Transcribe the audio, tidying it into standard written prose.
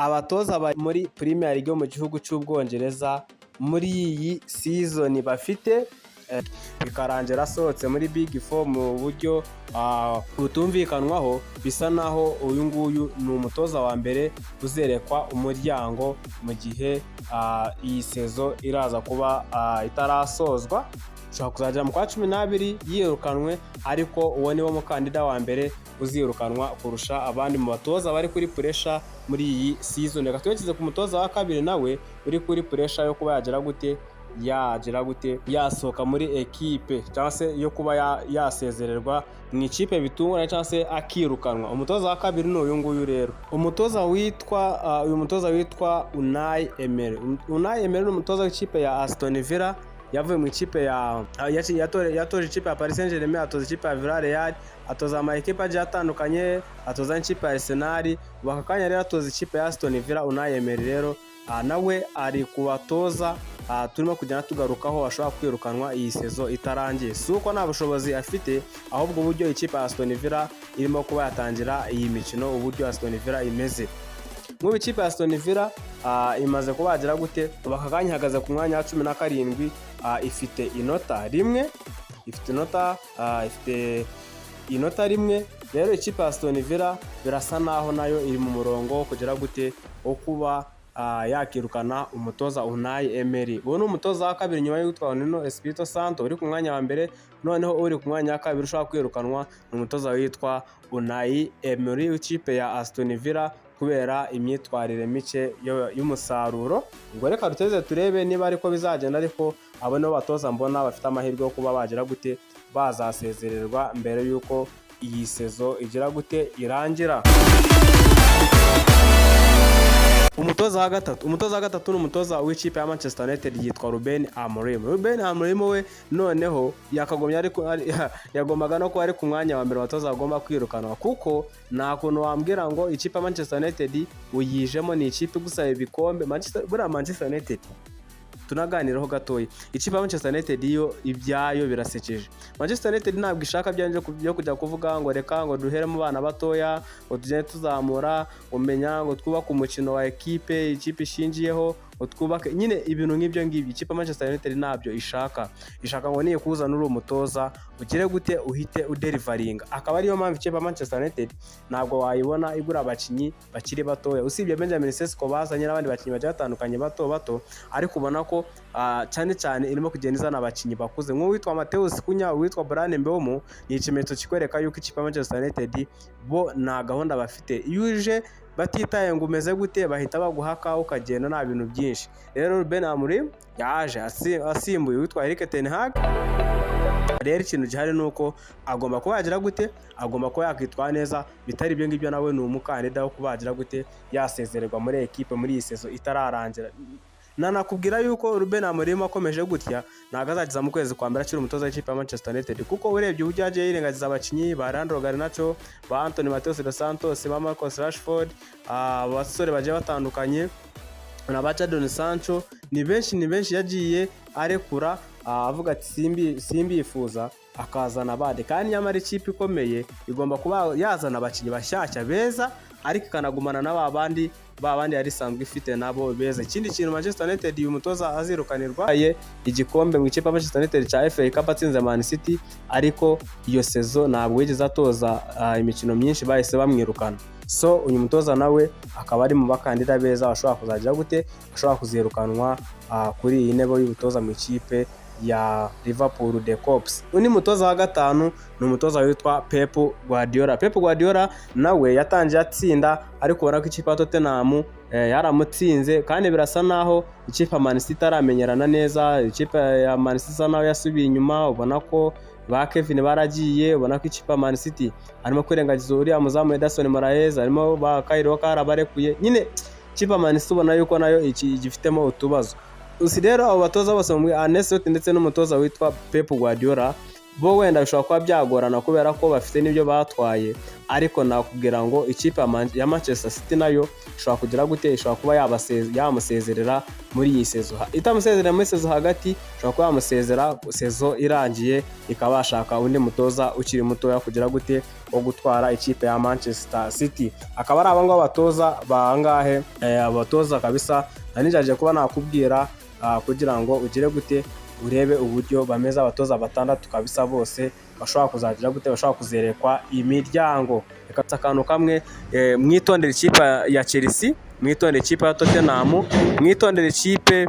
abatoza bari muri Premier League mu gihugu cy'Ubwongereza muri iyi season bafite bikarangira asohotse muri Big Four mu buryo butumvikanwaho. Bisa naho uyu nguyu ni umutoza wa mbere uzerekwa umuryango mu gihe iyi sezo iraza kuba itarasozwa. Ushobora kuzagera mu kwa 12 yirukanwe, ariko uwo niwo mukandida wa mbere uzirukanwa kurusha abandi mu batoza bari kuri pressure muri iyi season. Reka twerekeze ku mutoza wa kabiri nawe uri kuri pressure yo kuba yagira gute yasohoka muri ekipe cyangwa se yo kuba yasezererwa mu ikipe bitunguranye cyangwa se akirukanwa. Umutoza wa kabiri ni uyu nguyu rero, uyu mutoza witwa Unai Emery. Unai Emery ni umutoza w'ikipe ya Aston Villa, yavuye mu ikipe yatoje ikipe ya Paris Saint-Germain, atoza ikipe ya Villarreal, atoza ama ekipe agiye atandukanye, atoza ikipe ya Arsenal, bakakanya rero atoza ikipe ya Aston Villa. Unai Emery rero nawe ari kubatoza turimo kujyana tugarukaho ashobora kwirukanwa iyi sezo itarangiye. Si uko nta bushobozi afite, ahubwo uburyo ikipe ya Aston Villa irimo kuba yatangira iyi mikino, uburyo Aston Villa imeze. Mu ikipe ya Aston Villa imaze kuba yagira gute, bakakanya ihagaze ku mwanya wa 17, ifite inota rimwe. Rero ikipe ya Aston Villa birasa naho nayo iri mu murongo wo kugira gute wo kuba yakirukana umutoza Unai Emery. Uwo ni umutoza wa kabiri nyuma y'utwa Nuno Espirito Santo uri ku mwanya wa mbere. Noneho uri ku mwanya wa kabiri ushaka kwirukanwa ni umutoza witwa Unai Emery w'ikipe ya Aston Villa kubera imyitwarire mike y'umusaruro. Ubwo reka duteze turebe niba ariko bizagenda, ariko abo nibo batoza mbona bafite amahirwe yo kuba bagira gute bazasezererwa mbere y'uko iyi sezo igira gute irangira. Umutoza wa gatatu ni umutoza w'ikipe ya Manchester United yitwa Ruben Amorim. We noneho yagombaga no kuba ari ku mwanya wa mbere abatoza bagomba kwirukanwa, kuko nta kuntu wambwira ngo ikipe ya Manchester United uyijemo ni ikipe gusaba ibikombe. Manchester United tunaganiraho gatoya, ikipe ya Manchester United yo ibyayo birasekeje. Manchester United ntabwo ishaka byo kujya kuvuga ngo reka ngo duhere mu bana batoya ngo tugende tuzamura, umenya ngo twubake umukino wa ikipe ishingiyeho, twubake nyine ibintu nk'ibyo ngibyo. Ikipe Manchester United ntabyo ishaka ngo niye kuzana uri umutoza ugire gute uhite uderivaringa. Akaba ariyo mpamvu ikipe Manchester United ntabwo wayibona igura abakinyi bakiri batoya, usibye Benjamin Sesko bazanye n'abandi bakinyi bagiye batandukanye bato, ariko ubona ko cyane irimo kugenda izana abakinyi bakuze nk'uwitwa Mateus Cunha, uwitwa Bryan Mbeumo. Ni ikimenyetso kikwereka yuko ikipe Manchester United bo nta gahunda bafite. Yuje batitaye ngo umeze gute bahita baguhaka ukagenda nta bintu byinshi. Rero Ruben Amorim yaje asimbuye witwa Erik ten Hag. Rero ikintu gihari nuko agomba kuba yagira gute, agomba kuba yakwitwara neza, bitari ibyo ngibyo nawe ni umukandida wo kuba yagira gute yasezererwa muri ekipe muri iyi sezo itararangira. Nanakubwira yuko Ruben Amorim akomeje gutya ntago azageza mu kwezi kwa mbere akiri umutoza w'ikipe ya Manchester United, kuko urebye uburyo yagiye yirengagiza abakinyi ba Leandro Garnacho, ba Anthony Mateus dos Santos, ba Marcus Rashford, abasore bagiye batandukanye na ba Jadon Sancho. Ni benshi yagiye arekura avuga ati simbifuza, akazana abandi. Kandi nyamara ikipe ikomeye igomba kuba yazana abakinyi bashyashya beza, ariko ikanagumana na babandi yari isanzwe ifite nabo beza. Ikindi kintu Manchester United uyu mutoza azirukanirwa igikombe mu ikipe Manchester United cya FA Cup atsinze Man City, ariko iyo sezo ntabwo yigeze atoza imikino myinshi, bahise bamwirukana. So uyu mutoza nawe akaba ari mu bakandida beza bashobora kuzagira gute, bashobora kuzirukanwa kuri iyi ntebe y'ubutoza mu ikipe ya Liverpool The Cops. Undi mutoza wa gatanu ni umutoza witwa Pep Guardiola. Nawe yatangiye atsinda, ariko ubona ko ikipe ya Tottenham yaramutsinze, kandi birasa naho ikipe ya Man City itaramenyerana neza. Ikipe ya Man City naho yasubiye inyuma, ubona ko ba Kevin baragiye, ubona ko ikipe ya Man City harimo kwirengagiza uriya muzamu Ederson Moraes, harimo ba Kyle Walker barekuye. Nyine ikipe ya Man City ubona yuko nayo igifitemo utubazo. Usi rero abo batoza bose mu Arne Slot ndetse n'umutoza witwa Pep Guardiola bo wenda bishobora kuba byagorana kubera ko bafite n'ibyo batwaye, ariko nakubwira ngo ikipe ya Manchester City nayo ishobora kugira gute, ishobora kuba yamusezerera muri iyi sezo, itamusezerera muri sezo hagati, ishobora kuba yamusezera sezo irangiye, ikaba yashaka undi mutoza ukiri mutoya kugira gute wo gutwara ikipe ya Manchester City. Akaba ari abangaba batoza bangahe, abatoza kabisa nanijaje kuba nakubwira kugira ngo ugire gute urebe uburyo bameza abatoza batandatu kabisa, bose bashobora kuzagira gute, bashobora kuzerekwa imiryango. Reka akantu kamwe, mwitondere ikipe ya Chelsea, mwitondere ikipe ya Tottenham, mwitondere ikipe